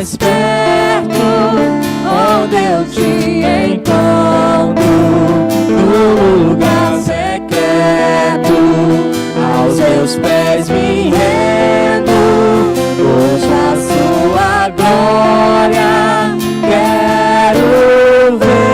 mais perto, onde eu te encontro, no lugar secreto, aos meus pés me rendo, hoje a sua glória quero ver.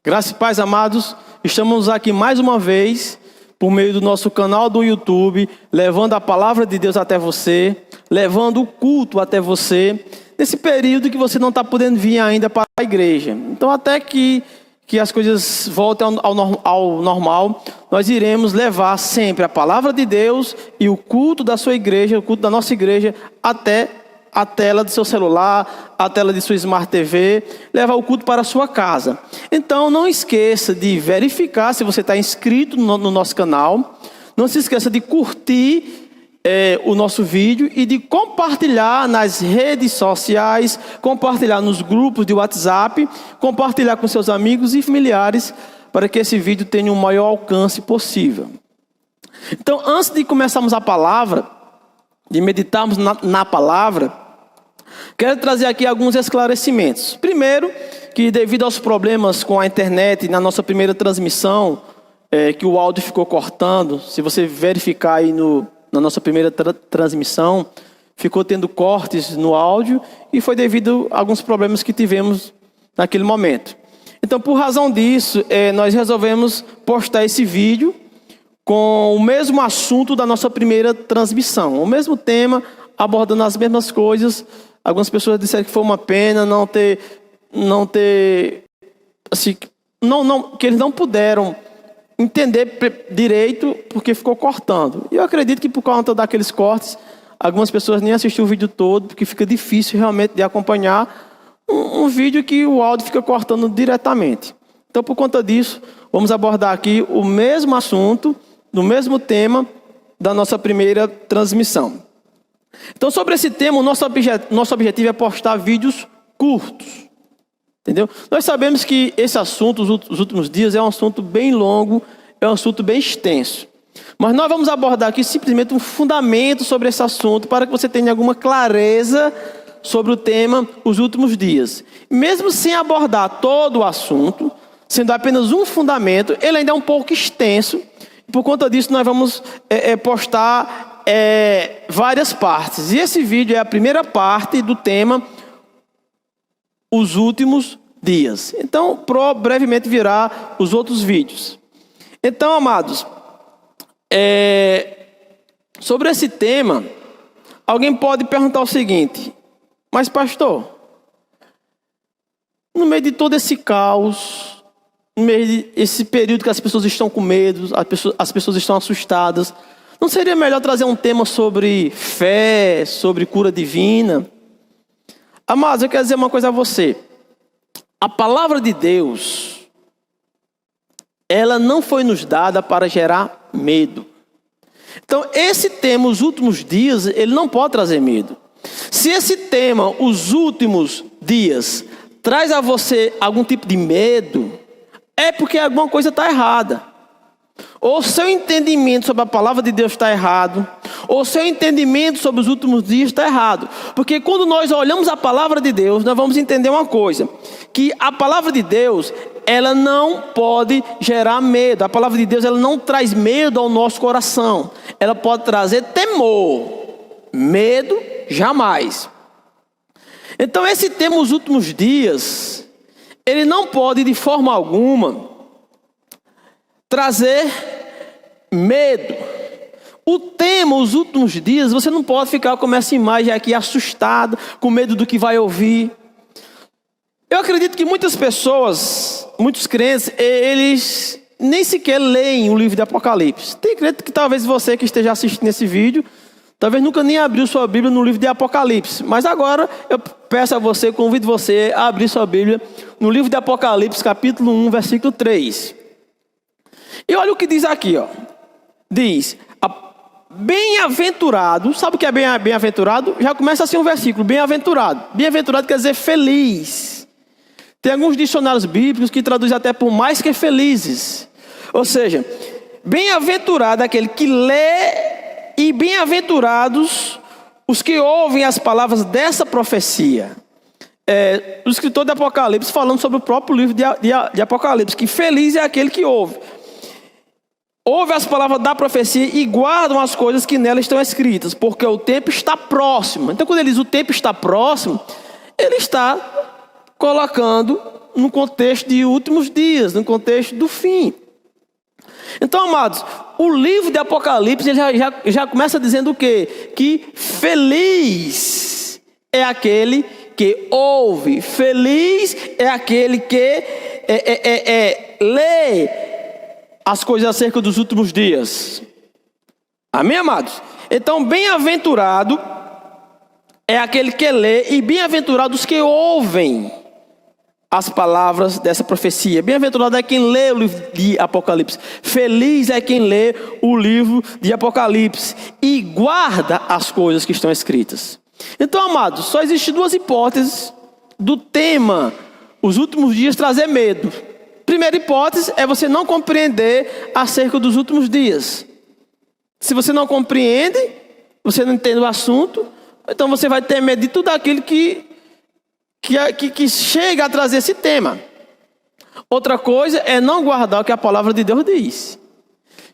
Graças e paz, amados. Estamos aqui mais uma vez, por meio do nosso canal do YouTube, levando a palavra de Deus até você, levando o culto até você, nesse período que você não está podendo vir ainda para a igreja. Então, até que as coisas voltem ao normal, nós iremos levar sempre a palavra de Deus e o culto da sua igreja, o culto da nossa igreja, até a tela do seu celular, a tela de sua Smart TV, levar o culto para a sua casa. Então, não esqueça de verificar se você está inscrito no nosso canal. Não se esqueça de curtir o nosso vídeo e de compartilhar nas redes sociais, compartilhar nos grupos de WhatsApp, compartilhar com seus amigos e familiares, para que esse vídeo tenha o maior alcance possível. Então, antes de começarmos a palavra, de meditarmos na palavra, quero trazer aqui alguns esclarecimentos. Primeiro, que devido aos problemas com a internet, na nossa primeira transmissão, que o áudio ficou cortando, se você verificar aí na nossa primeira transmissão, ficou tendo cortes no áudio, e foi devido a alguns problemas que tivemos naquele momento. Então, por razão disso, nós resolvemos postar esse vídeo com o mesmo assunto da nossa primeira transmissão, o mesmo tema, abordando as mesmas coisas. Algumas pessoas disseram que foi uma pena não ter, assim, que eles não puderam entender direito, porque ficou cortando. E eu acredito que por conta daqueles cortes, algumas pessoas nem assistiram o vídeo todo, porque fica difícil realmente de acompanhar um vídeo que o áudio fica cortando diretamente. Então, por conta disso, vamos abordar aqui o mesmo assunto, no mesmo tema da nossa primeira transmissão. Então, sobre esse tema, o nosso objetivo é postar vídeos curtos. Entendeu? Nós sabemos que esse assunto, os últimos dias, é um assunto bem longo, é um assunto bem extenso. Mas nós vamos abordar aqui simplesmente um fundamento sobre esse assunto, para que você tenha alguma clareza sobre o tema, os últimos dias. Mesmo sem abordar todo o assunto, sendo apenas um fundamento, ele ainda é um pouco extenso. Por conta disso, nós vamos postar várias partes. E esse vídeo é a primeira parte do tema, os últimos dias. Então, brevemente virá os outros vídeos. Então, amados, sobre esse tema, alguém pode perguntar o seguinte: mas pastor, no meio de todo esse caos, no meio desse período que as pessoas estão com medo, as pessoas estão assustadas, não seria melhor trazer um tema sobre fé, sobre cura divina? Amados, eu quero dizer uma coisa a você. A palavra de Deus, ela não foi nos dada para gerar medo. Então, esse tema, os últimos dias, ele não pode trazer medo. Se esse tema, os últimos dias, traz a você algum tipo de medo, é porque alguma coisa está errada. Ou seu entendimento sobre a palavra de Deus está errado, ou seu entendimento sobre os últimos dias está errado. Porque quando nós olhamos a palavra de Deus, nós vamos entender uma coisa: que a palavra de Deus, ela não pode gerar medo. A palavra de Deus, ela não traz medo ao nosso coração. Ela pode trazer temor. Medo, jamais. Então, esse tema, os últimos dias, ele não pode de forma alguma trazer medo. O tema, os últimos dias, você não pode ficar com essa imagem aqui assustado, com medo do que vai ouvir. Eu acredito que muitas pessoas, muitos crentes, eles nem sequer leem o livro de Apocalipse. Tem crente que talvez você que esteja assistindo esse vídeo, talvez nunca nem abriu sua Bíblia no livro de Apocalipse. Mas agora eu peço a você, convido você a abrir sua Bíblia no livro de Apocalipse, capítulo 1, versículo 3. E olha o que diz aqui, ó. Diz: bem-aventurado. Sabe o que é bem-aventurado? Já começa assim um versículo: bem-aventurado. Bem-aventurado quer dizer feliz. Tem alguns dicionários bíblicos que traduzem até por mais que felizes. Ou seja, bem-aventurado é aquele que lê, e bem-aventurados os que ouvem as palavras dessa profecia. O escritor de Apocalipse falando sobre o próprio livro de Apocalipse, que feliz é aquele que ouve. Ouve as palavras da profecia e guardam as coisas que nela estão escritas, porque o tempo está próximo. Então, quando ele diz o tempo está próximo, ele está colocando no contexto de últimos dias, no contexto do fim. Então, amados, o livro de Apocalipse ele já começa dizendo o quê? Que feliz é aquele que ouve, feliz é aquele que lê as coisas acerca dos últimos dias. Amém, amados? Então, bem-aventurado é aquele que lê e bem-aventurados os que ouvem as palavras dessa profecia. Bem-aventurado é quem lê o livro de Apocalipse. Feliz é quem lê o livro de Apocalipse e guarda as coisas que estão escritas. Então, amados, só existem duas hipóteses do tema os últimos dias trazer medo. Primeira hipótese é você não compreender acerca dos últimos dias. Se você não compreende, você não entende o assunto, então você vai ter medo de tudo aquilo que chega a trazer esse tema. Outra coisa é não guardar o que a palavra de Deus diz.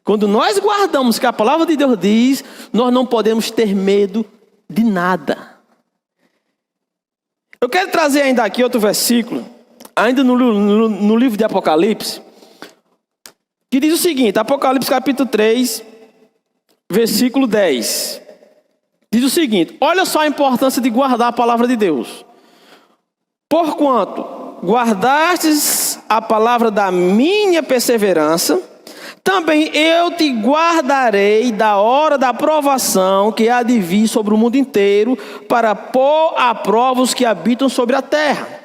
Quando nós guardamos o que a palavra de Deus diz, nós não podemos ter medo de nada. Eu quero trazer ainda aqui outro versículo, ainda no livro de Apocalipse, que diz o seguinte, Apocalipse capítulo 3, versículo 10. Diz o seguinte, olha só a importância de guardar a palavra de Deus. Porquanto guardastes a palavra da minha perseverança, também eu te guardarei da hora da provação que há de vir sobre o mundo inteiro, para pôr à prova os que habitam sobre a terra.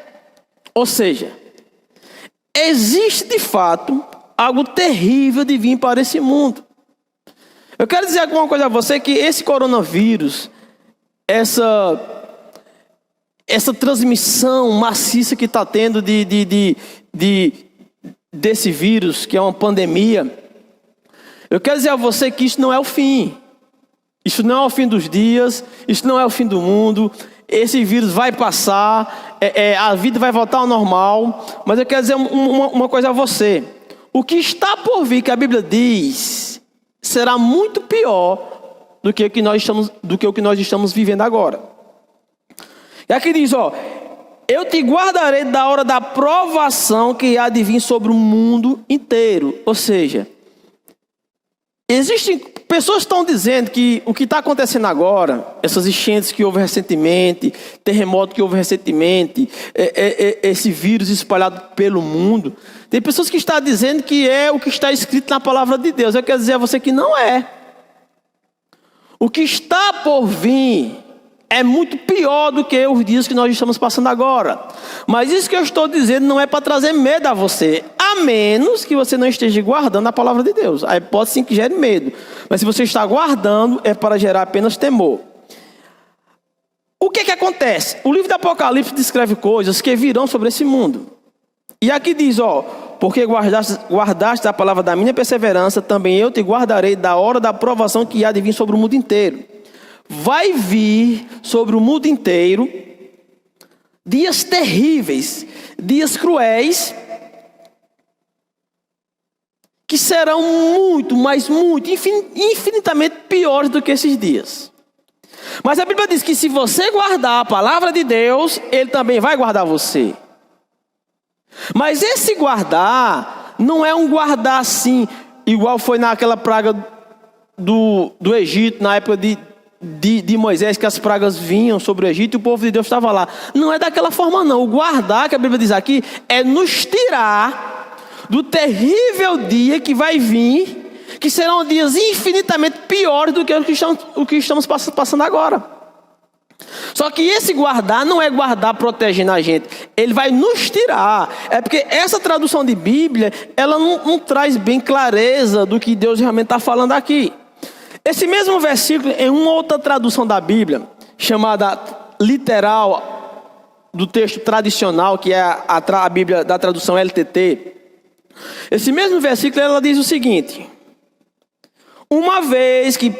Ou seja, existe de fato algo terrível de vir para esse mundo. Eu quero dizer alguma coisa a você, que esse coronavírus, essa transmissão maciça que está tendo desse vírus, que é uma pandemia, eu quero dizer a você que isso não é o fim. Isso não é o fim dos dias, isso não é o fim do mundo. Esse vírus vai passar, a vida vai voltar ao normal. Mas eu quero dizer uma coisa a você. O que está por vir, que a Bíblia diz, será muito pior do que o que nós estamos vivendo agora. E aqui diz, eu te guardarei da hora da provação que há de vir sobre o mundo inteiro. Ou seja, existem pessoas que estão dizendo que o que está acontecendo agora, essas enchentes que houve recentemente, terremoto que houve recentemente, esse vírus espalhado pelo mundo, tem pessoas que estão dizendo que é o que está escrito na palavra de Deus. Eu quero dizer a você que não é. O que está por vir é muito pior do que os dias que nós estamos passando agora. Mas isso que eu estou dizendo não é para trazer medo a você, a menos que você não esteja guardando a palavra de Deus. Aí pode sim que gere medo, mas se você está guardando, é para gerar apenas temor. O que acontece? O livro do Apocalipse descreve coisas que virão sobre esse mundo. E aqui diz, porque guardaste a palavra da minha perseverança, também eu te guardarei da hora da provação que há de vir sobre o mundo inteiro. Vai vir sobre o mundo inteiro dias terríveis, dias cruéis, que serão muito, mas muito, infinitamente piores do que esses dias. Mas a Bíblia diz que se você guardar a palavra de Deus, Ele também vai guardar você. Mas esse guardar não é um guardar assim, igual foi naquela praga do Egito, na época de Moisés, que as pragas vinham sobre o Egito e o povo de Deus estava lá. Não é daquela forma não. O guardar, que a Bíblia diz aqui, é nos tirar do terrível dia que vai vir, que serão dias infinitamente piores do que o que estamos passando agora. Só que esse guardar não é guardar protegendo a gente, ele vai nos tirar. É porque essa tradução de Bíblia, ela não traz bem clareza do que Deus realmente está falando aqui. Esse mesmo versículo, em uma outra tradução da Bíblia, chamada literal, do texto tradicional, que é a Bíblia da tradução LTT, esse mesmo versículo, ela diz o seguinte: uma vez que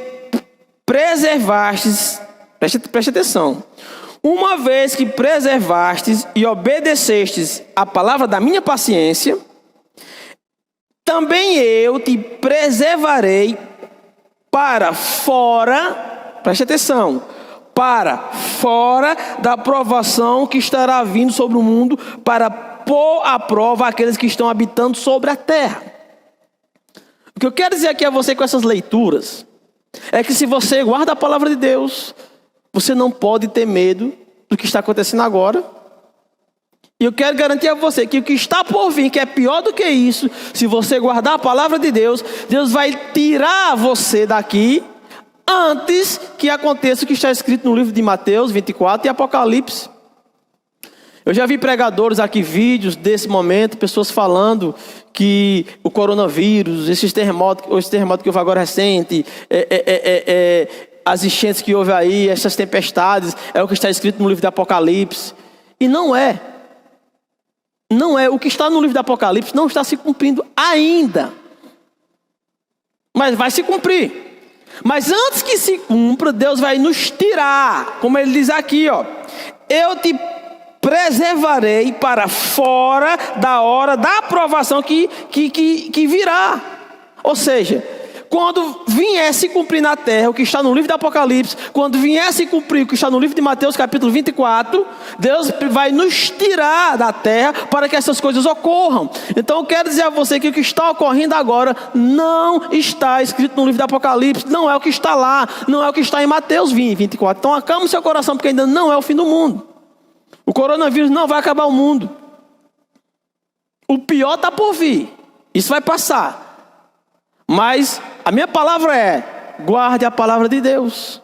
preservastes, preste atenção, uma vez que preservastes e obedecestes a palavra da minha paciência, também eu te preservarei para fora, preste atenção, para fora da provação que estará vindo sobre o mundo, para pôr à prova aqueles que estão habitando sobre a terra. O que eu quero dizer aqui a você com essas leituras é que se você guarda a palavra de Deus, você não pode ter medo do que está acontecendo agora. E eu quero garantir a você que o que está por vir, que é pior do que isso, se você guardar a palavra de Deus, Deus vai tirar você daqui antes que aconteça o que está escrito no livro de Mateus 24 e Apocalipse. Eu já vi pregadores aqui, vídeos desse momento, pessoas falando que o coronavírus, esse terremoto que houve agora recente, as enchentes que houve aí, essas tempestades, é o que está escrito no livro de Apocalipse. E não é. Não é. O que está no livro de Apocalipse não está se cumprindo ainda. Mas vai se cumprir. Mas antes que se cumpra, Deus vai nos tirar. Como ele diz aqui, ó. Eu te preservarei para fora da hora da aprovação que virá. Ou seja, quando viesse cumprir na terra o que está no livro do Apocalipse, quando viesse cumprir o que está no livro de Mateus capítulo 24, Deus vai nos tirar da terra para que essas coisas ocorram. Então eu quero dizer a você que o que está ocorrendo agora não está escrito no livro do Apocalipse, não é o que está lá, não é o que está em Mateus 24. Então acalme o seu coração, porque ainda não é o fim do mundo. O coronavírus não vai acabar o mundo. O pior está por vir. Isso vai passar. Mas a minha palavra é: guarde a palavra de Deus.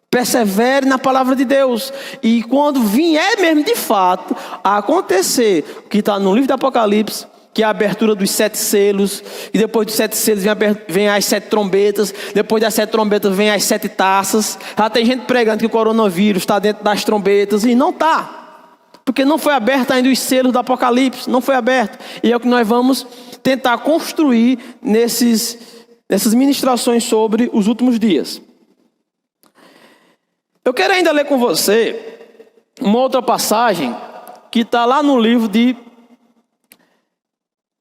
Persevere na palavra de Deus. E quando vier mesmo de fato a acontecer o que está no livro do Apocalipse, que é a abertura dos 7 selos, e depois dos 7 selos vem as 7 trombetas, depois das 7 trombetas vem as 7 taças. Já tem gente pregando que o coronavírus está dentro das trombetas, e não está. Porque não foi aberto ainda os selos do Apocalipse, não foi aberto. E é o que nós vamos tentar construir nessas ministrações sobre os últimos dias. Eu quero ainda ler com você uma outra passagem que está lá no livro de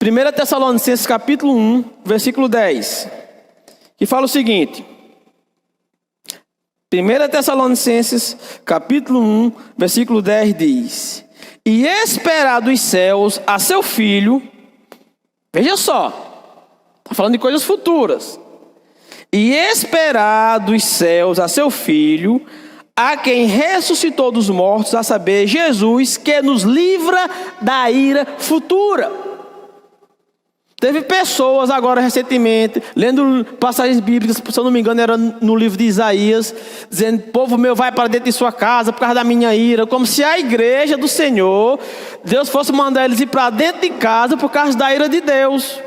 1 Tessalonicenses capítulo 1, versículo 10, que fala o seguinte. 1 Tessalonicenses capítulo 1, versículo 10 diz: e esperar dos céus a seu filho, veja só, está falando de coisas futuras. E esperar dos céus a seu filho, a quem ressuscitou dos mortos, a saber, Jesus, que nos livra da ira futura. Teve pessoas agora recentemente, lendo passagens bíblicas, se eu não me engano era no livro de Isaías, dizendo: povo meu, vai para dentro de sua casa por causa da minha ira. Como se a igreja do Senhor, Deus fosse mandar eles ir para dentro de casa por causa da ira de Deus.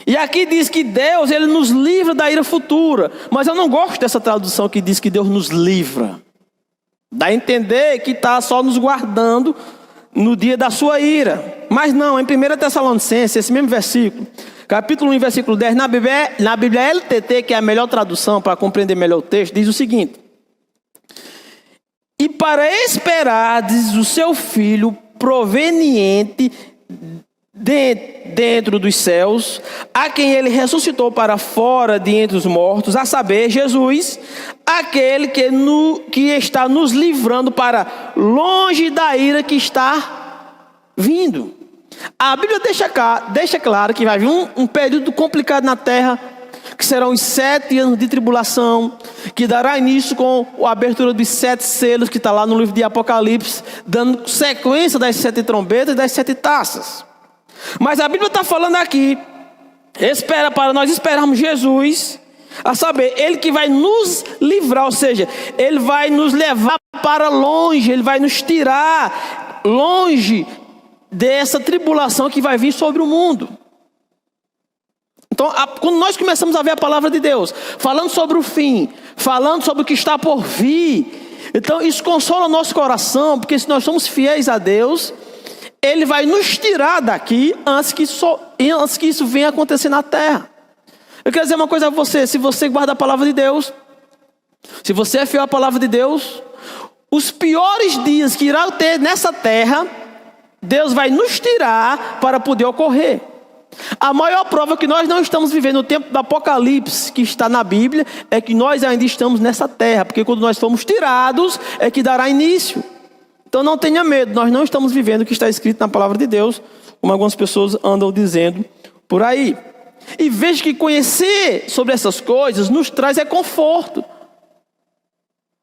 E aqui diz que Deus, Ele nos livra da ira futura. Mas eu não gosto dessa tradução que diz que Deus nos livra. Dá a entender que está só nos guardando no dia da sua ira. Mas não, em 1 Tessalonicenses, esse mesmo versículo, capítulo 1, versículo 10, na Bíblia LTT, que é a melhor tradução para compreender melhor o texto, diz o seguinte: e para esperardes o seu filho proveniente dentro dos céus, a quem ele ressuscitou para fora de entre os mortos, a saber, Jesus, aquele que está nos livrando para longe da ira que está vindo. A Bíblia deixa claro que vai vir um período complicado na terra, que serão os 7 anos de tribulação, que dará início com a abertura dos 7 selos, que está lá no livro de Apocalipse, dando sequência das 7 trombetas e das 7 taças. Mas a Bíblia está falando aqui, para nós esperarmos Jesus, a saber, Ele que vai nos livrar, ou seja, Ele vai nos levar para longe, Ele vai nos tirar longe dessa tribulação que vai vir sobre o mundo. Então, quando nós começamos a ver a palavra de Deus, falando sobre o fim, falando sobre o que está por vir, então isso consola o nosso coração, porque se nós somos fiéis a Deus, Ele vai nos tirar daqui antes que isso venha acontecer na terra. Eu quero dizer uma coisa a você: se você guarda a palavra de Deus, se você é fiel à palavra de Deus, os piores dias que irá ter nessa terra, Deus vai nos tirar para poder ocorrer. A maior prova que nós não estamos vivendo o tempo do Apocalipse que está na Bíblia é que nós ainda estamos nessa terra, porque quando nós formos tirados é que dará início. Então não tenha medo, nós não estamos vivendo o que está escrito na palavra de Deus, como algumas pessoas andam dizendo por aí. E veja que conhecer sobre essas coisas nos traz conforto,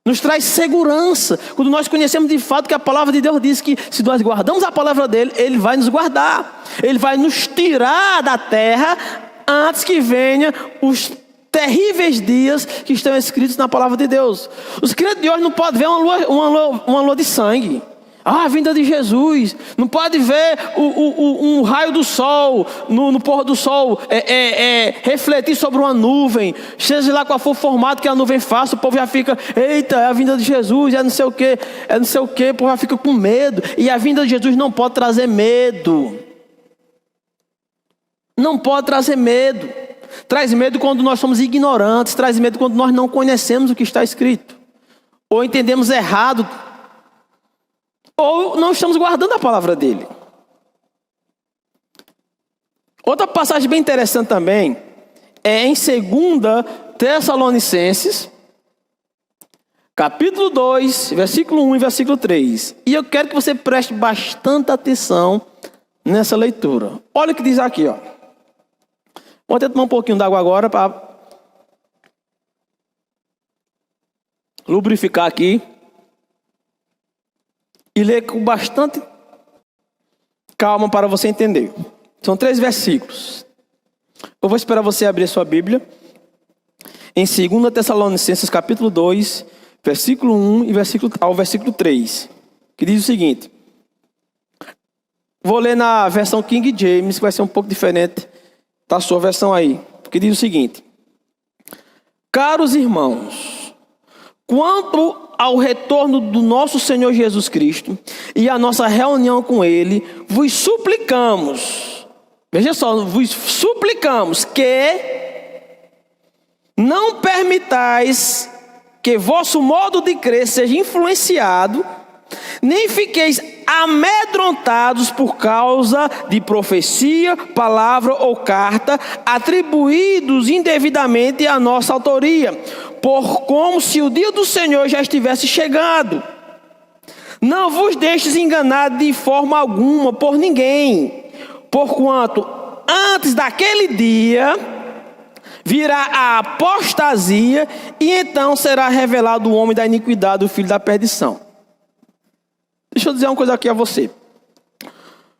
nos traz segurança. Quando nós conhecemos de fato que a palavra de Deus diz que se nós guardamos a palavra dele, ele vai nos guardar. Ele vai nos tirar da terra antes que venha os terríveis dias que estão escritos na palavra de Deus. Os crentes de hoje não podem ver uma lua de sangue. A vinda de Jesus. Não pode ver um raio do sol, no pôr do sol, refletir sobre uma nuvem. Seja lá qual for o formato que a nuvem faça, o povo já fica, eita, é a vinda de Jesus, é não sei o que, o povo já fica com medo. E a vinda de Jesus não pode trazer medo. Não pode trazer medo. Traz medo quando nós somos ignorantes, traz medo quando nós não conhecemos o que está escrito, ou entendemos errado, ou não estamos guardando a palavra dele. Outra passagem bem interessante também é em 2 Tessalonicenses, capítulo 2, versículo 1 e versículo 3. E eu quero que você preste bastante atenção nessa leitura. Olha o que diz aqui, ó. Vou até tomar um pouquinho d'água agora para lubrificar aqui. E ler com bastante calma para você entender. São 3 versículos. Eu vou esperar você abrir a sua Bíblia. Em 2 Tessalonicenses capítulo 2, versículo 1 e ao versículo 3. Que diz o seguinte. Vou ler na versão King James, que vai ser um pouco diferente da sua versão aí. Que diz o seguinte. Caros irmãos, quanto ao retorno do nosso Senhor Jesus Cristo e a nossa reunião com Ele, vos suplicamos, veja só, vos suplicamos que não permitais que vosso modo de crer seja influenciado, nem fiqueis amedrontados por causa de profecia, palavra ou carta, atribuídos indevidamente à nossa autoria, por como se o dia do Senhor já estivesse chegado. Não vos deixes enganar de forma alguma por ninguém, porquanto antes daquele dia virá a apostasia, e então será revelado o homem da iniquidade, o filho da perdição. Deixa eu dizer uma coisa aqui a você.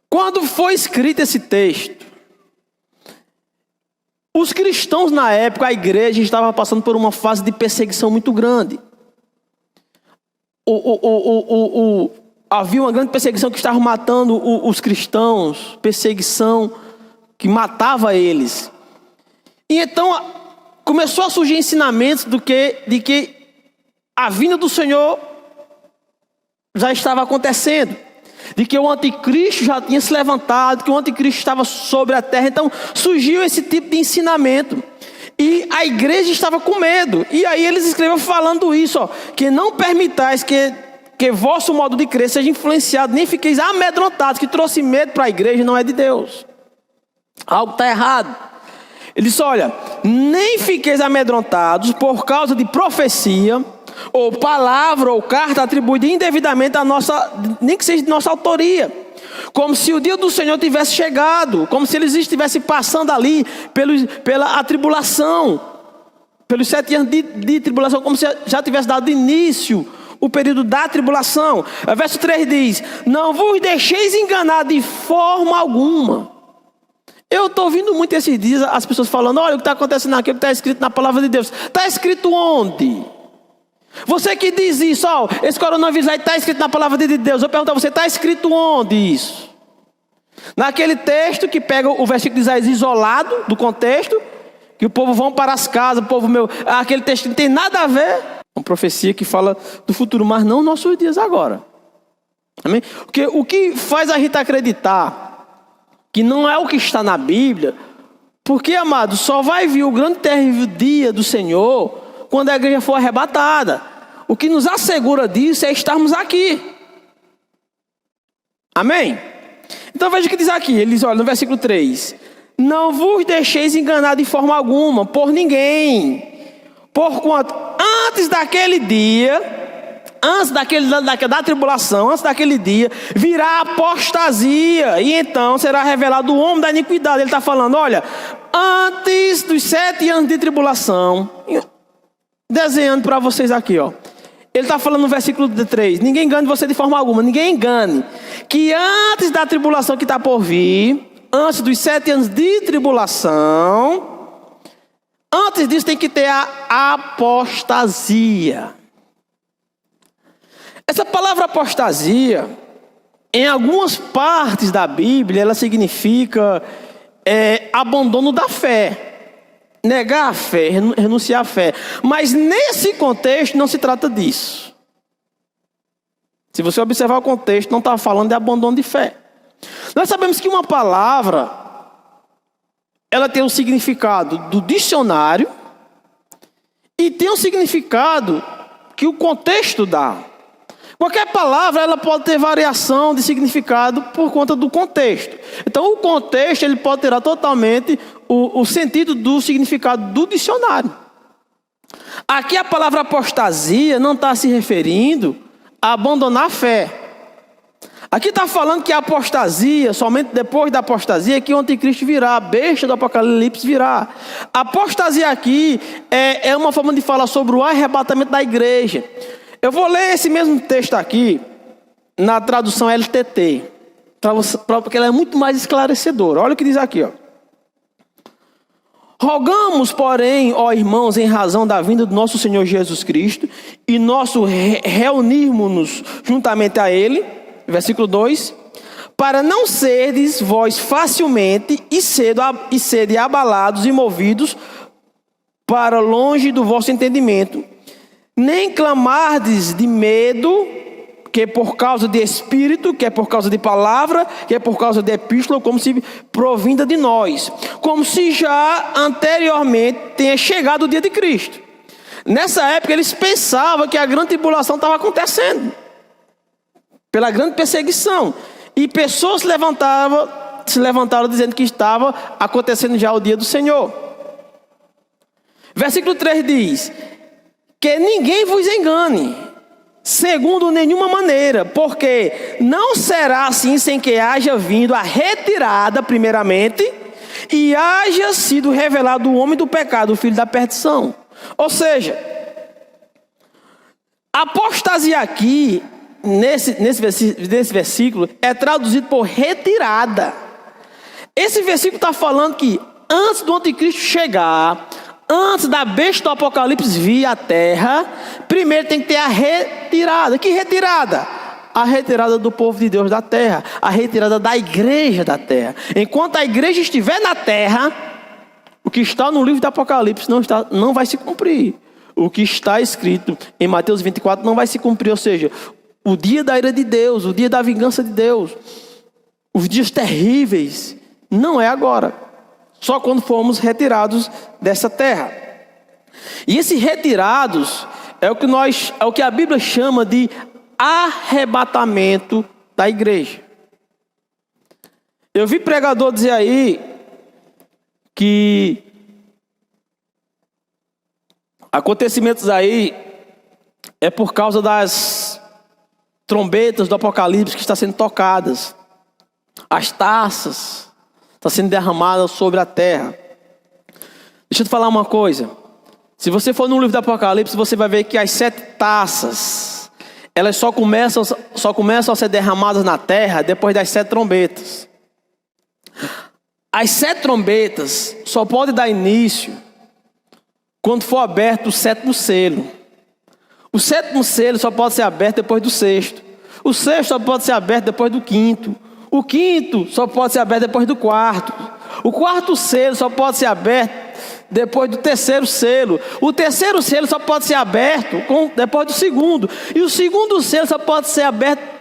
Quando foi escrito esse texto, os cristãos na época, a igreja estava passando por uma fase de perseguição muito grande. Havia uma grande perseguição que estava matando os cristãos, perseguição que matava eles. E então começou a surgir ensinamentos de que a vinda do Senhor já estava acontecendo, de que o anticristo já tinha se levantado, que o anticristo estava sobre a terra. Então surgiu esse tipo de ensinamento, e a igreja estava com medo. E aí eles escreveram falando isso, ó, que não permitais que vosso modo de crer seja influenciado, nem fiqueis amedrontados. Que trouxe medo para a igreja não é de Deus, algo está errado. Ele disse, olha, nem fiqueis amedrontados por causa de profecia, ou palavra, ou carta atribuída indevidamente a nossa, nem que seja de nossa autoria, como se o dia do Senhor tivesse chegado, como se eles estivessem passando ali pela atribulação, pelos 7 anos de tribulação, como se já tivesse dado início o período da tribulação. O verso 3 diz, não vos deixeis enganar de forma alguma. Eu estou ouvindo muito esses dias as pessoas falando, olha o que está acontecendo aqui, o que está escrito na palavra de Deus. Está escrito onde? Você que diz isso, ó, esse coronavírus aí está escrito na palavra de Deus. Eu pergunto a você, está escrito onde isso? Naquele texto que pega o versículo de Isaías isolado do contexto, que o povo vão para as casas, o povo meu, aquele texto que não tem nada a ver. Uma profecia que fala do futuro, mas não nossos dias agora. Amém? Porque o que faz a gente acreditar que não é o que está na Bíblia, porque, amado, só vai vir o grande terrível dia do Senhor quando a igreja for arrebatada. O que nos assegura disso é estarmos aqui. Amém? Então veja o que diz aqui. Ele diz, olha, no versículo 3. Não vos deixeis enganar de forma alguma por ninguém, porquanto antes daquele dia antes da tribulação, antes daquele dia, virá apostasia, e então será revelado o homem da iniquidade. Ele está falando, olha, antes dos 7 anos de tribulação, desenhando para vocês aqui, ó. Ele está falando no versículo 3, ninguém engane você de forma alguma, ninguém engane, que antes da tribulação que está por vir, antes dos 7 anos de tribulação, antes disso tem que ter a apostasia. Essa palavra apostasia, em algumas partes da Bíblia, ela significa abandono da fé. Negar a fé, renunciar à fé. Mas nesse contexto não se trata disso. Se você observar o contexto, não está falando de abandono de fé. Nós sabemos que uma palavra, ela tem um significado do dicionário e tem um significado que o contexto dá. Qualquer palavra, ela pode ter variação de significado por conta do contexto. Então, o contexto, ele pode ter totalmente o sentido do significado do dicionário. Aqui a palavra apostasia não está se referindo a abandonar a fé. Aqui está falando que a apostasia, somente depois da apostasia, é que o anticristo virá, a besta do Apocalipse virá. A apostasia aqui é uma forma de falar sobre o arrebatamento da igreja. Eu vou ler esse mesmo texto aqui, na tradução LTT, porque ela é muito mais esclarecedora. Olha o que diz aqui, ó. Rogamos, porém, ó irmãos, em razão da vinda do nosso Senhor Jesus Cristo, e nosso reunirmos-nos juntamente a Ele, versículo 2, para não serdes vós facilmente e sede abalados e movidos para longe do vosso entendimento, nem clamardes de medo, que é por causa de espírito, que é por causa de palavra, que é por causa de epístola, como se provinda de nós, como se já anteriormente tenha chegado o dia de Cristo. Nessa época eles pensavam que a grande tribulação estava acontecendo, pela grande perseguição, e pessoas se levantaram dizendo que estava acontecendo já o dia do Senhor. Versículo 3 diz: que ninguém vos engane, segundo nenhuma maneira, porque não será assim sem que haja vindo a retirada primeiramente, e haja sido revelado o homem do pecado, o filho da perdição. Ou seja, apostasia aqui, nesse versículo, é traduzido por retirada. Esse versículo está falando que antes do anticristo chegar, antes da besta do Apocalipse vir à terra, primeiro tem que ter a retirada. Que retirada? A retirada do povo de Deus da terra, a retirada da igreja da terra. Enquanto a igreja estiver na terra, o que está no livro do Apocalipse não vai se cumprir. O que está escrito em Mateus 24 não vai se cumprir, ou seja, o dia da ira de Deus, o dia da vingança de Deus, os dias terríveis, não é agora. Só quando formos retirados dessa terra. E esses retirados é o que a Bíblia chama de arrebatamento da igreja. Eu vi pregador dizer aí que acontecimentos aí é por causa das trombetas do Apocalipse que estão sendo tocadas, as taças está sendo derramada sobre a terra. Deixa eu te falar uma coisa. Se você for no livro do Apocalipse, você vai ver que as 7 taças, elas só começam a ser derramadas na terra depois das 7 trombetas. As 7 trombetas só podem dar início quando for aberto o 7º selo. O 7º selo só pode ser aberto depois do 6º. O 6º só pode ser aberto depois do 5º. O 5º só pode ser aberto depois do 4º. O 4º selo só pode ser aberto depois do 3º selo. O 3º selo só pode ser aberto depois do 2º. E o 2º selo só pode ser aberto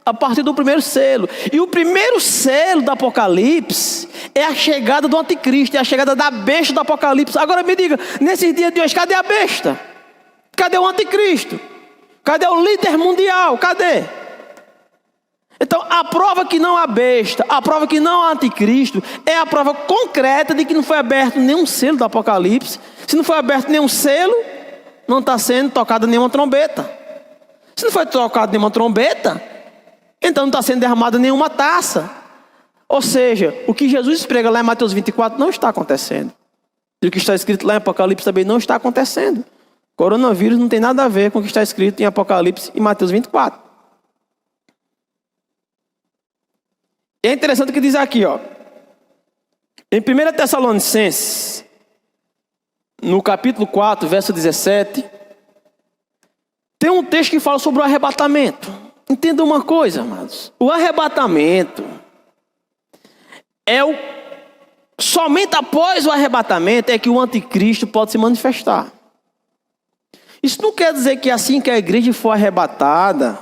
a partir do 1º selo. E o 1º selo do Apocalipse é a chegada do anticristo, é a chegada da besta do Apocalipse. Agora me diga, nesses dias de hoje, cadê a besta? Cadê o anticristo? Cadê o líder mundial? Cadê? Então, a prova que não há besta, a prova que não há anticristo, é a prova concreta de que não foi aberto nenhum selo do Apocalipse. Se não foi aberto nenhum selo, não está sendo tocada nenhuma trombeta. Se não foi tocado nenhuma trombeta, então não está sendo derramada nenhuma taça. Ou seja, o que Jesus prega lá em Mateus 24 não está acontecendo. E o que está escrito lá em Apocalipse também não está acontecendo. Coronavírus não tem nada a ver com o que está escrito em Apocalipse e Mateus 24. E é interessante o que diz aqui, ó. Em 1 Tessalonicenses, no capítulo 4, verso 17, tem um texto que fala sobre o arrebatamento. Entenda uma coisa, amados. O arrebatamento somente após o arrebatamento é que o anticristo pode se manifestar. Isso não quer dizer que assim que a igreja for arrebatada,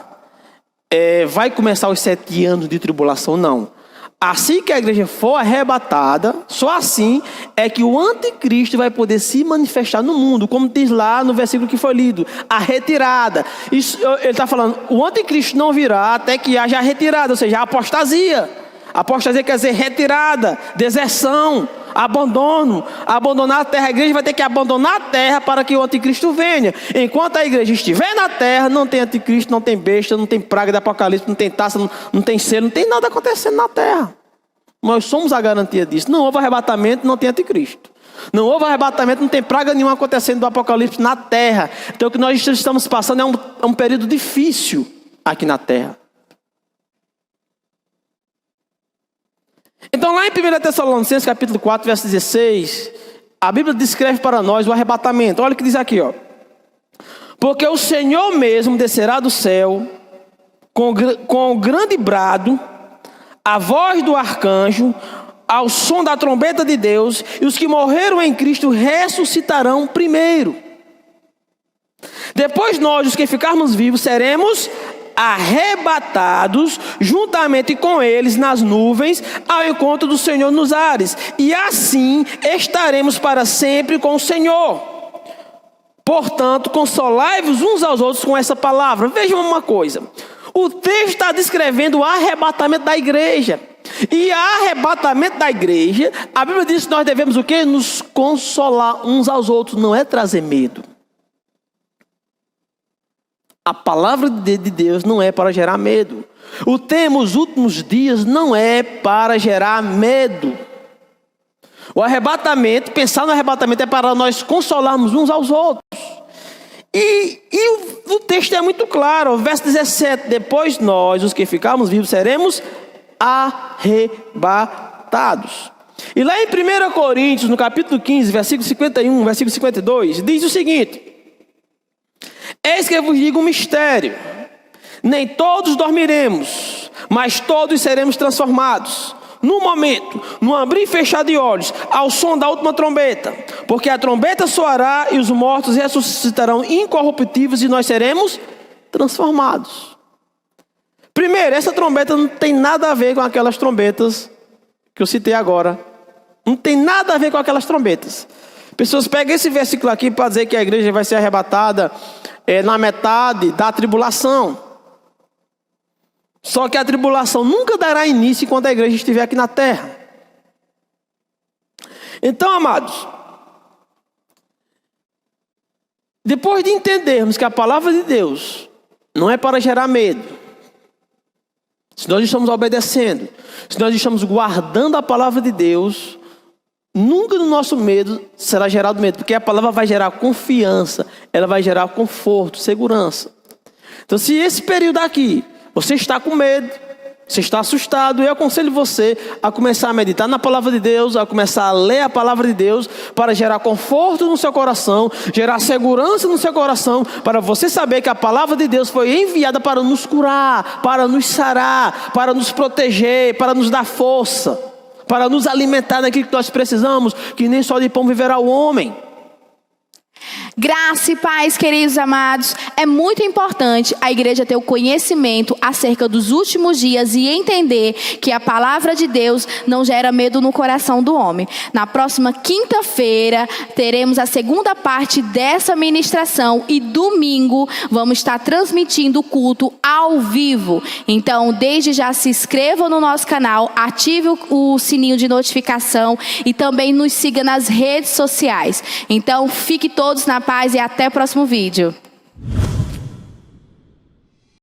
vai começar os 7 anos de tribulação, não. Assim que a igreja for arrebatada, só assim é que o anticristo vai poder se manifestar no mundo, como diz lá no versículo que foi lido, a retirada. Isso, ele está falando, o anticristo não virá até que haja a retirada, ou seja, a apostasia. Apostasia quer dizer retirada, deserção, abandono, abandonar a terra. A igreja vai ter que abandonar a terra para que o anticristo venha. Enquanto a igreja estiver na terra, não tem anticristo, não tem besta, não tem praga de Apocalipse, não tem taça, não tem selo, não tem nada acontecendo na terra. Nós somos a garantia disso. Não houve arrebatamento, não tem anticristo. Não houve arrebatamento, não tem praga nenhuma acontecendo do Apocalipse na terra. Então o que nós estamos passando é um período difícil aqui na terra. Então lá em 1 Tessalonicenses capítulo 4, verso 16, a Bíblia descreve para nós o arrebatamento. Olha o que diz aqui, ó. Porque o Senhor mesmo descerá do céu com grande brado, a voz do arcanjo, ao som da trombeta de Deus, e os que morreram em Cristo ressuscitarão primeiro. Depois nós, os que ficarmos vivos, seremos arrebatados juntamente com eles nas nuvens ao encontro do Senhor nos ares, e assim estaremos para sempre com o Senhor. Portanto, consolai-vos uns aos outros com essa palavra. Vejam uma coisa, o texto está descrevendo o arrebatamento da igreja, e arrebatamento da igreja, a Bíblia diz que nós devemos o quê? Nos consolar uns aos outros, não é trazer medo. A palavra de Deus não é para gerar medo. O tema os últimos dias não é para gerar medo. O arrebatamento, pensar no arrebatamento é para nós consolarmos uns aos outros. E o texto é muito claro, o verso 17, depois nós, os que ficarmos vivos, seremos arrebatados. E lá em 1 Coríntios, no capítulo 15, versículo 51, versículo 52, diz o seguinte: eis que eu vos digo um mistério, nem todos dormiremos, mas todos seremos transformados, no momento, no abrir e fechar de olhos, ao som da última trombeta, porque a trombeta soará e os mortos ressuscitarão incorruptíveis e nós seremos transformados. Primeiro, essa trombeta não tem nada a ver com aquelas trombetas que eu citei agora, não tem nada a ver com aquelas trombetas. Pessoas pegam esse versículo aqui para dizer que a igreja vai ser arrebatada na metade da tribulação. Só que a tribulação nunca dará início enquanto a igreja estiver aqui na terra. Então, amados, depois de entendermos que a palavra de Deus não é para gerar medo, se nós estamos obedecendo, se nós estamos guardando a palavra de Deus, nunca no nosso medo será gerado medo, porque a palavra vai gerar confiança, ela vai gerar conforto, segurança. Então, se esse período aqui você está com medo, você está assustado, eu aconselho você a começar a meditar na palavra de Deus, a começar a ler a palavra de Deus, para gerar conforto no seu coração, gerar segurança no seu coração, para você saber que a palavra de Deus foi enviada para nos curar, para nos sarar, para nos proteger, para nos dar força, para nos alimentar daquilo que nós precisamos, que nem só de pão viverá o homem. Graça e paz, queridos amados, é muito importante a igreja ter o conhecimento acerca dos últimos dias e entender que a palavra de Deus não gera medo no coração do homem. Na próxima quinta-feira teremos a segunda parte dessa ministração e domingo vamos estar transmitindo o culto ao vivo. Então, desde já se inscreva no nosso canal, ative o sininho de notificação e também nos siga nas redes sociais. Então, fique todos na paz e até o próximo vídeo.